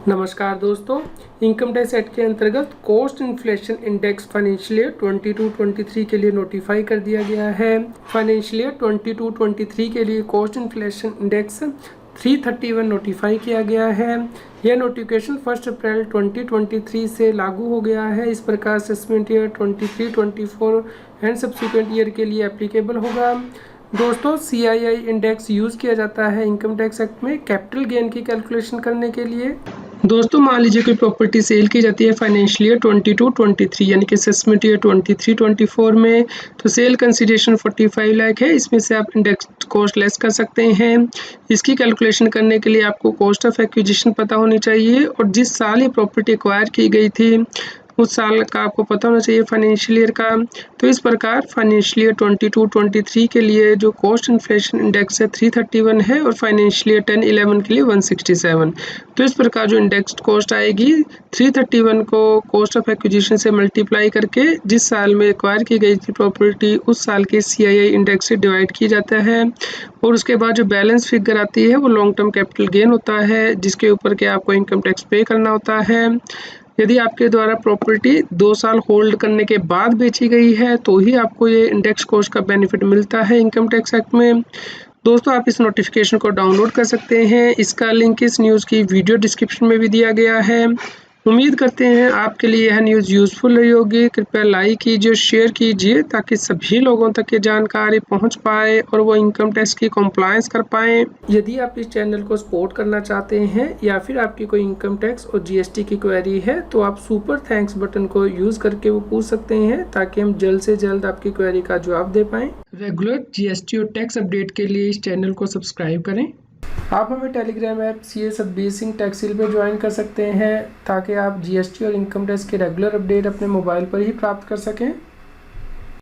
नमस्कार दोस्तों, income tax act के अंतर्गत cost inflation index financial year 22-23 के लिए नोटिफाई कर दिया गया है। फाइनेंशियल ईयर 22-23 के लिए कॉस्ट इन्फ्लेशन इंडेक्स 331 नोटिफाई किया गया है। यह नोटिफिकेशन 1 अप्रैल 2023 से लागू हो गया है। इस प्रकार assessment year 23-24 and subsequent year के लिए एप्लीकेबल होगा। दोस्तों, CII इंडेक्स यूज़ किया जाता है इनकम टैक्स एक्ट में कैपिटल गेन की कैलकुलेशन करने के लिए। दोस्तों, मान लीजिए कोई प्रॉपर्टी सेल की जाती है फाइनेंशियल ईयर 22-23 यानी कि असेसमेंट ईयर 23-24 में, तो सेल कंसीडरेशन 45 लाख है। इसमें से आप इंडेक्स कॉस्ट लेस कर सकते हैं। इसकी कैलकुलेशन करने के लिए आपको कॉस्ट ऑफ एक्विजिशन पता होनी चाहिए और जिस साल ये प्रॉपर्टी एक्वायर की गई थी उस साल का आपको पता होना चाहिए फाइनेंशियल ईयर का। तो इस प्रकार फाइनेंशियल ईयर 22-23 के लिए जो कॉस्ट इन्फ्लेशन इंडेक्स है 331 है और फाइनेंशियल ईयर 10-11 के लिए 167। तो इस प्रकार जो इंडेक्स कॉस्ट आएगी 331 को कॉस्ट ऑफ एक्विजिशन से मल्टीप्लाई करके जिस साल में एक्वायर की गई थी प्रॉपर्टी उस साल के CII इंडेक्स से डिवाइड की जाता है और उसके बाद जो बैलेंस फिगर आती है वो लॉन्ग टर्म कैपिटल गेन होता है जिसके ऊपर के आपको इनकम टैक्स पे करना होता है। यदि आपके द्वारा प्रॉपर्टी 2 साल होल्ड करने के बाद बेची गई है तो ही आपको ये इंडेक्स कॉस्ट का बेनिफिट मिलता है इनकम टैक्स एक्ट में। दोस्तों, आप इस नोटिफिकेशन को डाउनलोड कर सकते हैं। इसका लिंक इस न्यूज़ की वीडियो डिस्क्रिप्शन में भी दिया गया है। उम्मीद करते हैं आपके लिए यह न्यूज़ यूज़फुल रही होगी। कृपया लाइक कीजिए, शेयर कीजिए ताकि सभी लोगों तक ये जानकारी पहुंच पाए और वो इनकम टैक्स की कॉम्प्लायंस कर पाएँ। यदि आप इस चैनल को सपोर्ट करना चाहते हैं या फिर आपकी कोई इनकम टैक्स और GST की क्वेरी है तो आप सुपर थैंक्स बटन को यूज़ करके वो पूछ सकते हैं ताकि हम जल्द से जल्द आपकी क्वेरी का जवाब दे पाएँ। रेगुलर GST और टैक्स अपडेट के लिए इस चैनल को सब्सक्राइब करें। आप हमें Telegram app CA Satbir Singh टैक्सील पे ज्वाइन कर सकते हैं ताकि आप GST और इनकम टैक्स के रेगुलर अपडेट अपने मोबाइल पर ही प्राप्त कर सकें।